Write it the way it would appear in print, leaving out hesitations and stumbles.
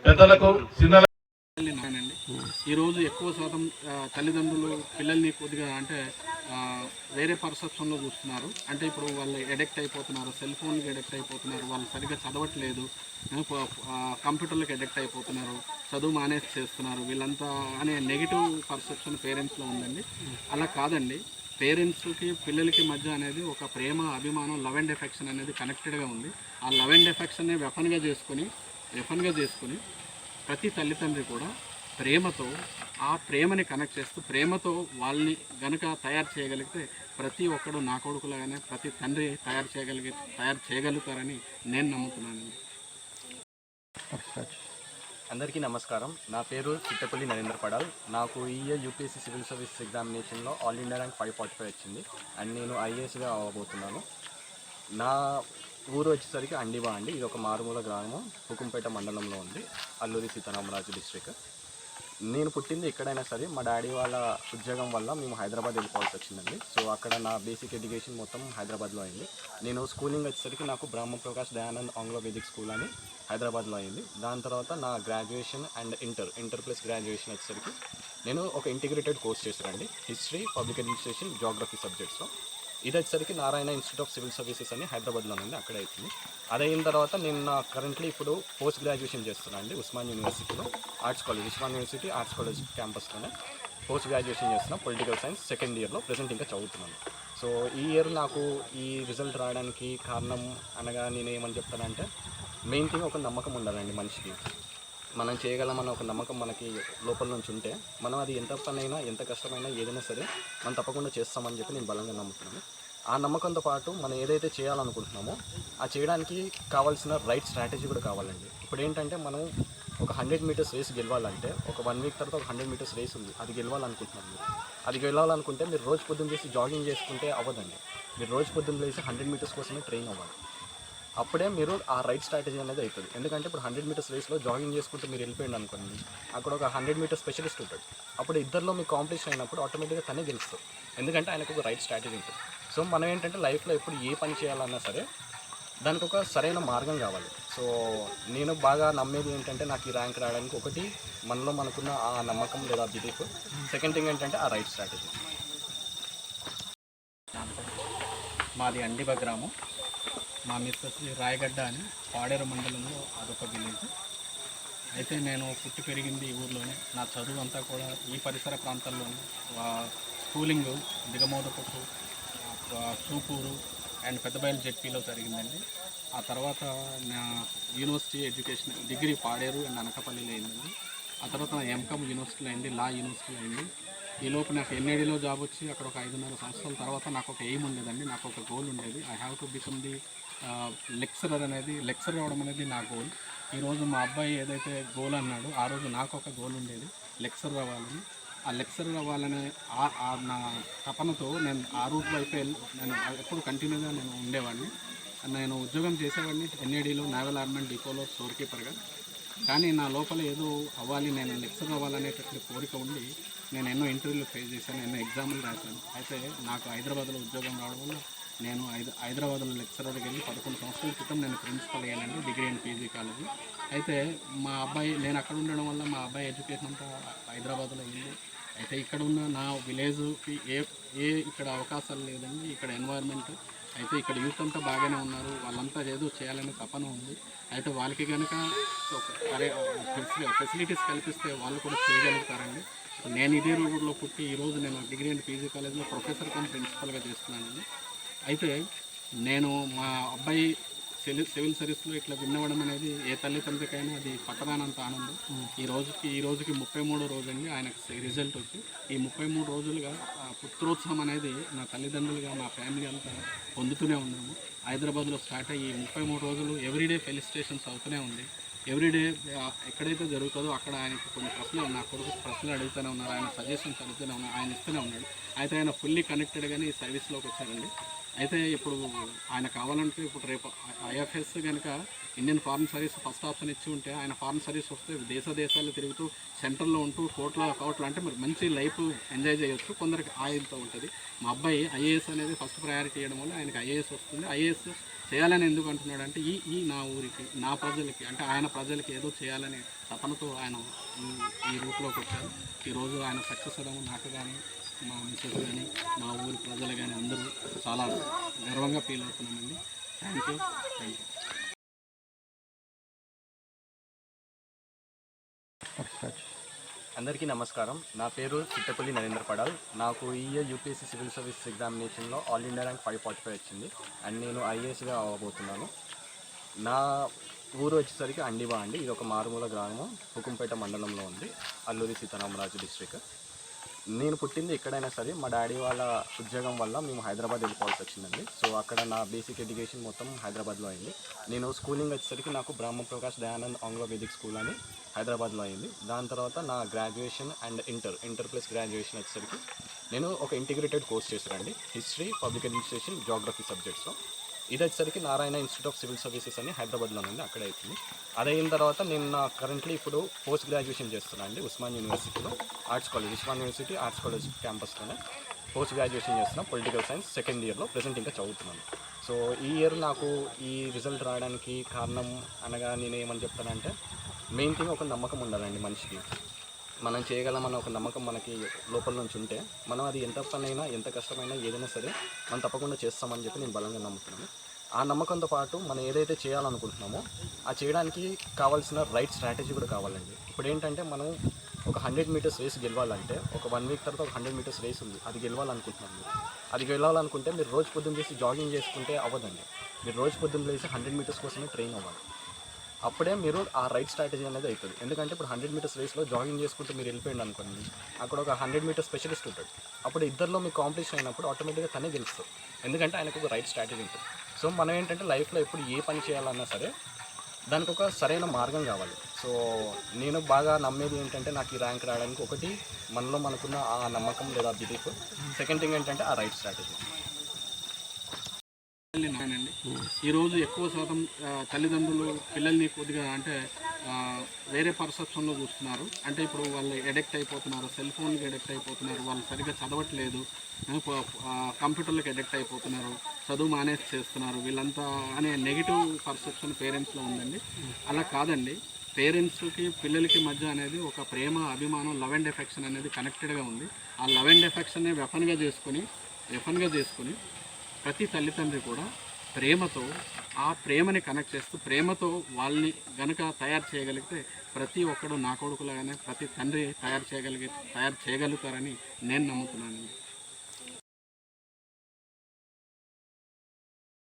పెద్దలకు చిన్న ఈరోజు ఎక్కువ శాతం తల్లిదండ్రులు పిల్లల్ని కొద్దిగా అంటే వేరే పర్సెప్షన్లో చూస్తున్నారు. అంటే ఇప్పుడు వాళ్ళు ఎడిక్ట్ అయిపోతున్నారు, సెల్ ఫోన్కి ఎడిక్ట్ అయిపోతున్నారు, వాళ్ళు సరిగ్గా చదవట్లేదు, కంప్యూటర్లకు ఎడిక్ట్ అయిపోతున్నారు, చదువు మానేసి చేస్తున్నారు వీళ్ళంతా అనే నెగిటివ్ పర్సెప్షన్ పేరెంట్స్లో ఉందండి. అలా కాదండి, పేరెంట్స్కి పిల్లలకి మధ్య అనేది ఒక ప్రేమ, అభిమానం, లవ్ అండ్ ఎఫెక్షన్ అనేది కనెక్టెడ్గా ఉంది. ఆ లవ్ అండ్ ఎఫెక్షన్ని వెపన్గా చేసుకొని ప్రతి తల్లిదండ్రి కూడా ప్రేమతో ఆ ప్రేమని కనెక్ట్ చేస్తూ ప్రేమతో వాళ్ళని గనుక తయారు చేయగలిగితే ప్రతి ఒక్కడు నా కొడుకులాగానే ప్రతి తండ్రి తయారు చేయగలుగుతారని నేను నమ్ముతున్నాను. అందరికీ నమస్కారం. నా పేరు చిట్టపల్లి నరేంద్ర పడాల్. నాకు ఈ ఇయర్ యూపీఎస్సీ సివిల్ సర్వీస్ ఎగ్జామినేషన్లో ఆల్ ఇండియా ర్యాంక్ 545 వచ్చింది అండ్ నేను ఐఏఎస్గా అవ్వబోతున్నాను. నా ఊరు వచ్చేసరికి అండివా అండి. ఇది ఒక మారుమూల గ్రామం, హుకుంపేట మండలంలో ఉంది, అల్లూరి సీతారామరాజు డిస్ట్రిక్ట్. నేను పుట్టింది ఎక్కడైనా సరే మా డాడీ వాళ్ళ ఉద్యోగం వల్ల మేము హైదరాబాద్ వెళ్ళిపోవాల్సి వచ్చిందండి. సో అక్కడ నా బేసిక్ ఎడ్యుకేషన్ మొత్తం హైదరాబాద్లో అయింది. నేను స్కూలింగ్ వచ్చేసరికి నాకు బ్రహ్మప్రకాష్ దయానంద్ ఆంగ్లో వేదిక్ స్కూల్ అని హైదరాబాద్లో అయింది. దాని తర్వాత నా graduation and inter plus graduation వచ్చేసరికి నేను ఒక ఇంటిగ్రేటెడ్ కోర్స్ చేశానండి, హిస్టరీ, పబ్లిక్ అడ్మినిస్ట్రేషన్, జియోగ్రఫీ సబ్జెక్ట్స్లో. ఇది వచ్చేసరికి Narayana institute of civil services అని హైదరాబాద్లో ఉంది, అక్కడ అవుతుంది. అదైన తర్వాత నేను కరెంట్లీ ఇప్పుడు పోస్ట్ గ్రాడ్యుయేషన్ చేస్తున్నాను అండి ఉస్మాన్ యూనివర్సిటీలో, ఉస్మాన్ యూనివర్సిటీ ఆర్ట్స్ కాలేజ్ క్యాంపస్లోనే పోస్ట్ గ్రాడ్యుయేషన్ చేస్తున్నా, పొలిటికల్ సైన్స్ సెకండ్ ఇయర్లో, ప్రజెంట్ ఇంకా చదువుతున్నాను. సో ఈ ఇయర్ నాకు ఈ రిజల్ట్ రావడానికి కారణం అనగా నేను ఏమని చెప్తానంటే, మెయిన్ థింగ్ ఒక నమ్మకం ఉండాలండి మనిషికి. మనం చేయగలమన్న ఒక నమ్మకం మనకి లోపల నుంచి ఉంటే మనం అది ఎంత పనైనా ఎంత కష్టమైనా ఏదైనా సరే మనం తప్పకుండా చేస్తామని చెప్పి నేను బలంగా నమ్ముతున్నాను. ఆ నమ్మకంతో పాటు మనం ఏదైతే చేయాలనుకుంటున్నామో ఆ చేయడానికి కావాల్సిన రైట్ స్ట్రాటజీ కూడా కావాలండి. ఇప్పుడు ఏంటంటే మనం ఒక 100 మీటర్స్ రేస్ గెలవాలంటే ఒక 1 వీక్ తర్వాత ఒక 100 మీటర్స్ రేస్ ఉంది, అది గెలవాలనుకుంటున్నాను. అది గెలవాలనుకుంటే మీరు రోజు పొద్దున్న చేసి జాగింగ్ చేసుకుంటే అవ్వదండి. మీరు రోజు పొద్దున్న లేసి 100 మీటర్స్ కోసమే ట్రైన్ అవ్వాలి. అప్పుడే మీరు ఆ రైట్ స్ట్రాటజీ అనేది అవుతుంది. ఎందుకంటే ఇప్పుడు 100 మీటర్స్ రేస్లో జాగింగ్ చేసుకుంటూ మీరు వెళ్ళిపోయింది అనుకోండి, అక్కడ ఒక 100 మీటర్స్ స్పెషలిస్ట్ ఉంటాడు. అప్పుడు ఇద్దరిలో మీ కాంపిటీషన్ అయినప్పుడు ఆటోమేటిక్గా తనే గెలుస్తాడు, ఎందుకంటే ఆయనకు ఒక రైట్ స్ట్రాటజీ ఉంటుంది. సో మనం ఏంటంటే లైఫ్లో ఎప్పుడు ఏ పని చేయాలన్నా సరే దానికి ఒక సరైన మార్గం కావాలి. సో నేను బాగా నమ్మేది ఏంటంటే, నాకు ఈ ర్యాంక్ రావడానికి ఒకటి మనలో మనకున్న ఆ నమ్మకం లేదా బిలీఫ్, సెకండ్ థింగ్ ఏంటంటే ఆ రైట్ స్ట్రాటజీ. మాది అండివ గ్రామం, మా మిస్సెస్ రాయగడ్డ అని పాడేరు మండలంలో అదొక విలేజ్. అయితే నేను పుట్టి పెరిగింది ఈ ఊర్లోనే, నా చదువు అంతా కూడా ఈ పరిసర ప్రాంతాల్లోనే. స్కూలింగ్ దిగమోదపుట్టు, చూపూరు అండ్ పెద్దబయలు జెడ్పీలో జరిగిందండి. ఆ తర్వాత నా university education degree Paderu and అనకాపల్లిలో అయిందండి. ఆ తర్వాత నా ఎంకామ్ యూనివర్సిటీలో అయింది, లా యూనివర్సిటీలో అయింది. ఈలోపు నాకు ఎన్ఐడిలో జాబ్ వచ్చి అక్కడ ఒక 5.5 సంవత్సరాల తర్వాత నాకు ఒక ఎయిమ్ ఉండేదండి, నాకు ఒక గోల్ ఉండేది. I have to become the lecturer అవ్వడం అనేది నా గోల్. ఈరోజు మా అబ్బాయి ఏదైతే గోల్ అన్నాడో ఆ రోజు నాకు ఒక గోల్ ఉండేది, లెక్చరర్ అవ్వాలని. ఆ లెక్చరర్ అవ్వాలనే నా తపనతో నేను ఆ రూట్ వైపే నేను ఎప్పుడు కంటిన్యూగా నేను ఉండేవాడిని. నేను ఉద్యోగం చేసేవాడిని ఎన్ఐడిలో, నేవల్ ఆర్మమెంట్ డిపోలో స్టోర్ కీపర్గా. కానీ నా లోపల ఏదో అవ్వాలి, నేను లెక్చరర్ అవ్వాలనేటటువంటి కోరిక ఉండి నేను ఎన్నో ఇంటర్వ్యూలు ఫేస్ చేశాను, ఎన్నో ఎగ్జామ్లు రాశాను. అయితే నాకు హైదరాబాద్లో ఉద్యోగం రావడం వల్ల నేను హైదరాబాద్లో లెక్చరర్కి వెళ్ళి 11 సంవత్సరాల క్రితం నేను ప్రిన్సిపల్ అయ్యానండి, డిగ్రీ అండ్ పీజీ కాలేజీ. అయితే మా అబ్బాయి, నేను అక్కడ ఉండడం వల్ల మా అబ్బాయి ఎడ్యుకేషన్ అంతా హైదరాబాద్లో అయింది. అయితే ఇక్కడ ఉన్న నా విలేజ్కి ఇక్కడ అవకాశాలు లేదండి, ఇక్కడ ఎన్వైర్న్మెంట్. అయితే ఇక్కడ యూత్ అంతా బాగానే ఉన్నారు, వాళ్ళంతా ఏదో చేయాలని తపన ఉంది. అయితే వాళ్ళకి కనుక ఫెసిలిటీస్ కల్పిస్తే వాళ్ళు కూడా చేయగలుగుతారండి. నేను ఇదే ఊళ్ళో పుట్టి ఈరోజు నేను డిగ్రీ అండ్ పీజీ కాలేజ్లో ప్రొఫెసర్ కమ్ ప్రిన్సిపల్గా చేస్తున్నానండి. అయితే నేను మా అబ్బాయి సివిల్ సర్వీస్లో ఇట్లా విన్నవడం అనేది ఏ తల్లిదండ్రికైనా అది పట్టరానంత ఆనందం. ఈ రోజుకి 33వ రోజు అండి ఆయనకు రిజల్ట్ వచ్చి. ఈ 33 రోజులుగా పుత్రోత్సవం అనేది నా తల్లిదండ్రులుగా మా ఫ్యామిలీ అంతా పొందుతూనే ఉన్నాము. హైదరాబాద్లో స్టార్ట్ అయ్యి 33 రోజులు ఎవ్రీడే ఫెలిసిటేషన్స్ అవుతూనే ఉంది. ఎవ్రీడే ఎక్కడైతే జరుగుతుందో అక్కడ ఆయనకి కొన్ని ప్రశ్నలు, నా కొడుకు ప్రశ్నలు అడుగుతూనే ఉన్నారు, ఆయన సజెషన్స్ అడుగుతూనే ఉన్నారు, ఆయన ఇస్తూనే ఉన్నాడు. అయితే ఆయన ఫుల్లీ కనెక్టెడ్గానే ఈ సర్వీస్లోకి వచ్చారండి. అయితే ఇప్పుడు ఆయన కావాలంటే ఇప్పుడు రేపు ఐఎఫ్ఎస్ కనుక Indian foreign service first option ఇచ్చి ఉంటే ఆయన ఫారెన్ సర్వీస్ వస్తే దేశాలు తిరుగుతూ సెంటర్లో ఉంటూ కోట్ల అంటే మరి మంచి లైఫ్ ఎంజాయ్ చేయొచ్చు. కొందరికి ఆయిల్తో ఉంటుంది. మా అబ్బాయి ఐఏఎస్ అనేది ఫస్ట్ ప్రయారిటీ ఇవ్వడం వల్ల ఆయనకి ఐఏఎస్ వస్తుంది. ఐఏఎస్ చేయాలని ఎందుకు అంటున్నాడు అంటే ఈ నా ఊరికి, నా ప్రజలకి, అంటే ఆయన ప్రజలకి ఏదో చేయాలనే తపనతో ఆయన ఈ రూట్లోకి వచ్చారు. ఈరోజు ఆయన సక్సెస్ అవ్వడం నాకు కానీ, మా మిస్సెస్ కానీ, మా ఊరి ప్రజలు కానీ అందరూ చాలా గర్వంగా ఫీల్ అవుతున్నామండి. Thank you. అందరికీ నమస్కారం. నా పేరు చిట్టపల్లి నరేంద్ర పడాల్. నాకు ఈ ఇయర్ యూపీఎస్సీ సివిల్ సర్వీస్ ఎగ్జామినేషన్లో ఆల్ ఇండియా ర్యాంక్ 545 వచ్చింది అండ్ నేను ఐఏఎస్గా అవ్వబోతున్నాను. నా ఊరు వచ్చేసరికి అండిబా అండి. ఇది ఒక మారుమూల గ్రామం, హుకుంపేట మండలంలో ఉంది, అల్లూరి సీతారామరాజు డిస్ట్రిక్ట్. నేను పుట్టింది ఎక్కడైనా సరే మా డాడీ వాళ్ళ ఉద్యోగం వల్ల మేము హైదరాబాద్ వెళ్ళిపోవాల్సి వచ్చిందండి. సో అక్కడ నా బేసిక్ ఎడ్యుకేషన్ మొత్తం హైదరాబాద్లో అయింది. నేను స్కూలింగ్ వచ్చేసరికి నాకు బ్రహ్మ ప్రకాష్ దయానంద్ ఆంగ్లో వేదిక్ స్కూల్ అని హైదరాబాద్లో అయింది. దాని తర్వాత నా graduation and inter plus graduation వచ్చేసరికి నేను ఒక ఇంటిగ్రేటెడ్ కోర్స్ చేశానండి, హిస్టరీ, పబ్లిక్ అడ్మినిస్ట్రేషన్, జియోగ్రఫీ సబ్జెక్ట్స్లో. ఇది వచ్చేసరికి Narayana institute of civil services అని హైదరాబాద్లో ఉంది, అక్కడ అవుతుంది. అదైన తర్వాత నేను నా కరెంట్లీ ఇప్పుడు పోస్ట్ గ్రాడ్యుయేషన్ చేస్తున్నాను అండి ఉస్మాన్ యూనివర్సిటీలో, ఉస్మాన్ యూనివర్సిటీ ఆర్ట్స్ కాలేజ్ క్యాంపస్లోనే పోస్ట్ గ్రాడ్యుయేషన్ చేస్తున్నాను, పొలిటికల్ సైన్స్ సెకండ్ ఇయర్లో. ప్రజెంట్ ఇంకా చదువుతున్నాను. సో ఈ ఇయర్ నాకు ఈ రిజల్ట్ రావడానికి కారణం అనగా నేను ఏమని చెప్తానంటే, మెయిన్ థింగ్ ఒక నమ్మకం ఉండాలండి మనిషికి. మనం చేయగలమన్న ఒక నమ్మకం మనకి లోపల నుంచి ఉంటే మనం అది ఎంత పనైనా, ఎంత కష్టమైనా, ఏదైనా సరే మనం తప్పకుండా చేస్తామని చెప్పి నేను బలంగా నమ్ముతున్నాను. ఆ నమ్మకంతో పాటు మనం ఏదైతే చేయాలనుకుంటున్నామో ఆ చేయడానికి కావాల్సిన రైట్ స్ట్రాటజీ కూడా కావాలండి. ఇప్పుడు ఏంటంటే మనం ఒక 100 మీటర్స్ రేస్ గెలవాలంటే ఒక 1 వీక్ తర్వాత ఒక 100 మీటర్స్ రేస్ ఉంది, అది గెలవాలనుకుంటున్నాం. అది గెలవాలనుకుంటే మీరు రోజు పొద్దున్న చేసి జాగింగ్ చేసుకుంటే అవ్వదండి. మీరు రోజు పొద్దున్న లేసి 100 మీటర్స్ కోసమే ట్రైన్ అవ్వాలి. అప్పుడే మీరు ఆ రైట్ స్ట్రాటజీ అనేది అవుతుంది. ఎందుకంటే ఇప్పుడు 100 మీటర్స్ రేస్లో జాగింగ్ చేసుకుంటూ మీరు వెళ్ళిపోయింది అనుకోండి, అక్కడ ఒక 100 మీటర్స్ స్పెషలిస్ట్ ఉంటాడు. అప్పుడు ఇద్దరిలో మీకు కాంపిటీషన్ అయినప్పుడు ఆటోమేటిక్గా తనే గెలుస్తుంది, ఎందుకంటే ఆయనకు ఒక రైట్ స్ట్రాటజీ ఉంటుంది. సో మనం ఏంటంటే లైఫ్లో ఎప్పుడు ఏ పని చేయాలన్నా సరే దానికి ఒక సరైన మార్గం కావాలి. సో నేను బాగా నమ్మేది ఏంటంటే, నాకు ఈ ర్యాంక్ రావడానికి ఒకటి మనలో మనకున్న ఆ నమ్మకం లేదా బిలీఫ్, సెకండ్ థింగ్ ఏంటంటే ఆ రైట్ స్ట్రాటజీ. నానండి ఈరోజు ఎక్కువ శాతం తల్లిదండ్రులు పిల్లల్ని కొద్దిగా అంటే వేరే పర్సెప్షన్లో చూస్తున్నారు. అంటే ఇప్పుడు వాళ్ళు ఎడిక్ట్ అయిపోతున్నారు, సెల్ ఫోన్కి ఎడిక్ట్ అయిపోతున్నారు, వాళ్ళు సరిగ్గా చదవట్లేదు, కంప్యూటర్లకు ఎడిక్ట్ అయిపోతున్నారు, చదువు మానేసి చేస్తున్నారు వీళ్ళంతా అనే నెగిటివ్ పర్సెప్షన్ పేరెంట్స్లో ఉందండి. అలా కాదండి. పేరెంట్స్కి పిల్లలకి మధ్య అనేది ఒక ప్రేమ, అభిమానం, లవ్ అండ్ ఎఫెక్షన్ అనేది కనెక్టెడ్గా ఉంది. ఆ లవ్ అండ్ ఎఫెక్షన్ని వెపన్గా చేసుకొని ప్రతి తల్లిదండ్రి కూడా ప్రేమతో ఆ ప్రేమని కనెక్ట్ చేస్తూ ప్రేమతో వాళ్ళని గనక తయారు చేయగలిగితే ప్రతి ఒక్కడు నా కొడుకులాగానే ప్రతి తండ్రి తయారు చేయగలుగుతారని నేను నమ్ముతున్నాను.